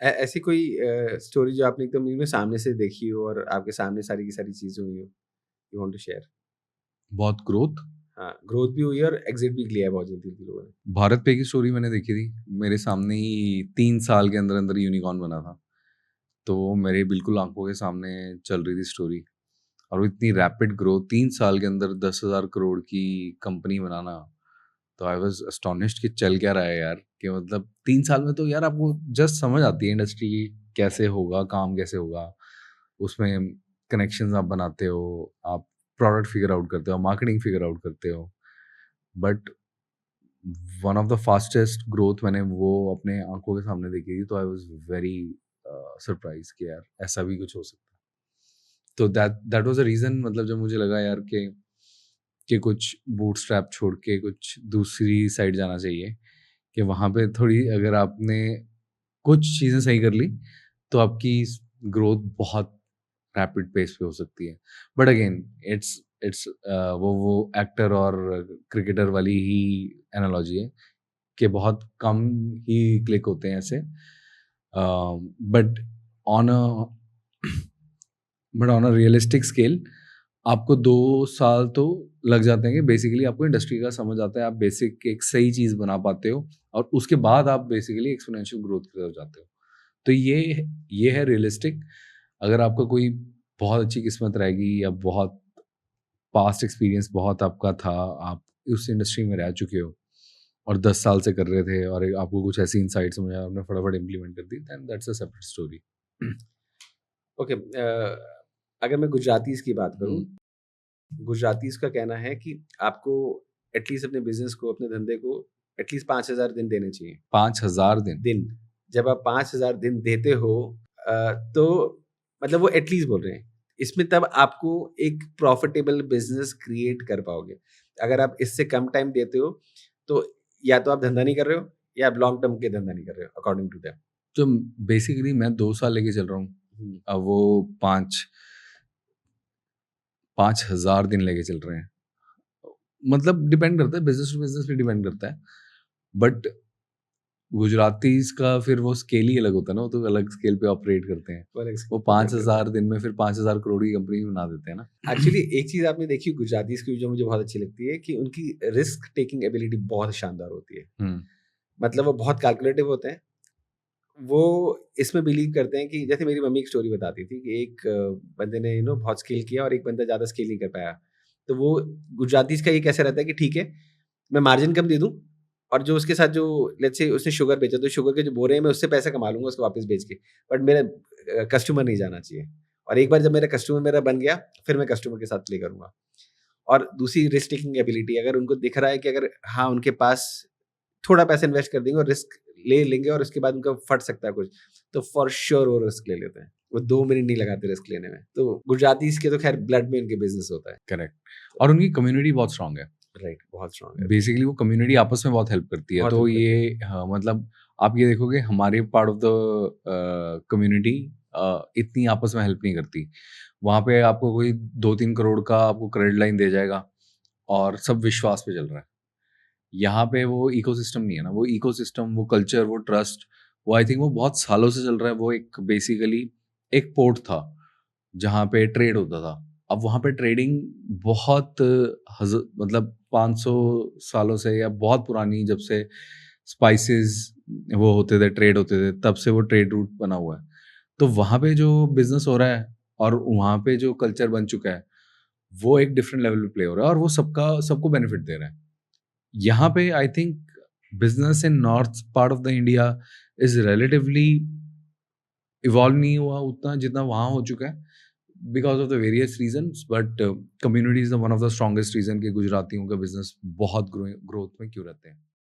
ऐसी कोई स्टोरी जो आपने एकदम में सामने से देखी हो और आपके सामने सारी की सारी चीज़ें हुई हो, यू वांट टू शेयर? बहुत ग्रोथ। हाँ, ग्रोथ भी हुई है और एग्ज़िट भी लिया है बहुत जल्दी लोगों ने। भारत पे की स्टोरी मैंने देखी थी। मेरे सामने ही 3 साल के अंदर-अंदर यूनिकॉर्न बना था। तो वो मेरे बिल्कुल आँखों के सामने चल रही थी स्टोरी और वो इतनी रैपिड ग्रोथ 3 साल के अंदर 10,000 करोड़ की कंपनी बनाना, तो आई वाज़ एस्टोनिश्ड कि चल क्या रहा है यार, कि मतलब 3 साल में तो यार आपको जस्ट समझ आती है इंडस्ट्री कैसे होगा, काम कैसे होगा। उसमें कनेक्शंस आप बनाते हो, आप प्रोडक्ट फिगर आउट करते हो, मार्केटिंग फिगर आउट करते हो। But one of the fastest growth मैंने वो अपने आँखों के सामने देखी थी, तो आई वाज़ वेरी सरप्राइज़ कि यार ऐसा भी कुछ हो सकता है। तो that that was the reason, मतलब जब मुझे लगा यार कि कुछ बूटस्ट्रैप छोड़ के कुछ दूसरी साइड जाना चाहिए, कि वहाँ पे थोड़ी अगर आपने कुछ चीज़ें सही कर ली, तो आपकी ग्रोथ बहुत रैपिड पेस पे हो सकती है। बट अगेन इट्स वो एक्टर और क्रिकेटर वाली ही एनालॉजी है कि बहुत कम ही क्लिक होते हैं ऐसे। But on a but on a realistic scale आपको 2 साल तो लग जाते हैं कि बेसिकली आपको इंडस्ट्री का समझ आता है, आप बेसिक एक सही चीज़ बना पाते हो और उसके बाद आप बेसिकली एक्स्पोनेंशियल ग्रोथ की तरफ जाते हो। तो ये है रियलिस्टिक। अगर आपका कोई बहुत अच्छी किस्मत रहेगी या बहुत पास्ट एक्सपीरियंस बहुत आपका था, आप उस इंडस्ट्री में रह चुके हो और 10 साल से कर रहे थे और आपको कुछ ऐसी इनसाइट समझ आया, आपने फटाफट इम्प्लीमेंट कर दी, then that's a separate story. Okay, अगर मैं गुजरातीज़ की बात करूँ, हुँ, गुजरातीज़ का कहना है कि आपको एटलीस्ट अपने बिज़नेस को, अपने धंधे को एटलीस्ट 5,000 दिन देने चाहिए। 5,000 दिन। दिन। जब आप 5,000 दिन देते हो तो मतलब वो एटलीस्ट बोल रहे हैं। इसमें तब आपको एक प्रॉफ़िटेबल बिज़नेस क्रिएट कर पाओगे। अगर आप इससे कम टाइम देते हो, तो या तो आप धंधा नहीं कर रहे हो या आप लॉन्ग टर्म के धंधा नहीं कर रहे हो अकॉर्डिंग टू देम। तो बेसिकली मैं 2 साल लेके चल रहा हूँ। हुँ। अब वो 5,000 दिन लेके चल रहे हैं। मतलब डिपेंड करता है, बिज़नेस टू बिज़नेस पे डिपेंड करता है। बट गुजरातीज़ का फिर वो स्केल ही अलग होता है ना, वो तो अलग स्केल पे ऑपरेट करते हैं। वो अलग वो ऑपरेट करते हैं। 5,000 दिन में फिर 5,000 करोड़ की कंपनी बना देते हैं ना। एक्चुअली एक चीज़ आपने देखी गुजरातीज़ की जो मुझे बहुत अच्छी लगती है कि उनकी रिस्क टेकिंग एबिलिटी बहुत शानदार होती है। हुँ, मतलब वो बहुत कैलकुलेटिव होते हैं। वो इसमें बिलीव करते हैं कि जैसे मेरी मम्मी एक स्टोरी बताती थी कि एक बंदे ने बहुत स्केल किया और एक बंदा ज़्यादा स्केल नहीं कर पाया। तो वो गुजरातीज़ का ये कैसे रहता है कि ठीक है, मैं मार्जिन कम दे दूँ और जो उसके साथ जो लेट्स से उसने शुगर बेचा तो शुगर के जो बोरे हैं मैं उससे पैसे कमा लूँगा उसको वापस बेच के। बट मेरा कस्टमर नहीं जाना चाहिए और एक बार जब मेरा कस्टमर मेरा बन गया, फिर मैं कस्टमर के साथ प्ले करूँगा। और दूसरी रिस्क टेकिंग एबिलिटी अगर उनको दिख रहा है कि अगर हाँ, उनके पास थोड़ा पैसा इन्वेस्ट कर देंगे और रिस्क ले लेंगे और उसके बाद उनका फट सकता है कुछ, तो फॉर श्योर वो रिस्क ले लेते हैं। वो 2 मिनट नहीं लगाते रिस्क लेने में। तो गुजरातीज़ के तो ख़ैर ब्लड में इनके बिज़नेस होता है। करेक्ट। तो और उनकी कम्युनिटी बहुत स्ट्रॉन्ग है। राइट, बहुत स्ट्रॉन्ग है। बेसिकली वो कम्युनिटी आपस में बहुत हेल्प करती है। बहुत तो हेल्प ये करती है। हाँ, मतलब आप ये देखोगे हमारे पार्ट ऑफ द कम्युनिटी इतनी आपस में हेल्प नहीं करती। वहाँ पे आपको कोई 2-3 करोड़ का आपको क्रेडिट लाइन दे जाएगा और सब विश्वास पे चल रहा है। यहाँ पे वो इकोसिस्टम नहीं है ना, वो इकोसिस्टम, वो कल्चर, वो ट्रस्ट, वो आई थिंक वो बहुत सालों से चल रहा है। वो एक बेसिकली एक पोर्ट था, जहाँ पे ट्रेड होता था। अब वहाँ पे ट्रेडिंग बहुत मतलब 500 सालों से या बहुत पुरानी जब से स्पाइसेस वो होते थे, ट्रेड होते थे, तब से वो ट्रेड रूट बना हुआ है। तो वहाँ पे जो बिज़नेस हो रहा है और वहाँ पे जो कल्चर बन चुका है, वो एक डिफरेंट लेवल पे प्ले हो रहा है और वो सबको बेनिफिट दे रहा है। यहाँ पे I think business in north part of the India is relatively evolve नहीं हुआ उतना जितना वहाँ हो चुका है because of the various reasons, but community is one of the strongest reason कि गुजरातियों का बिजनेस बहुत ग्रोथ में क्यों रहते हैं।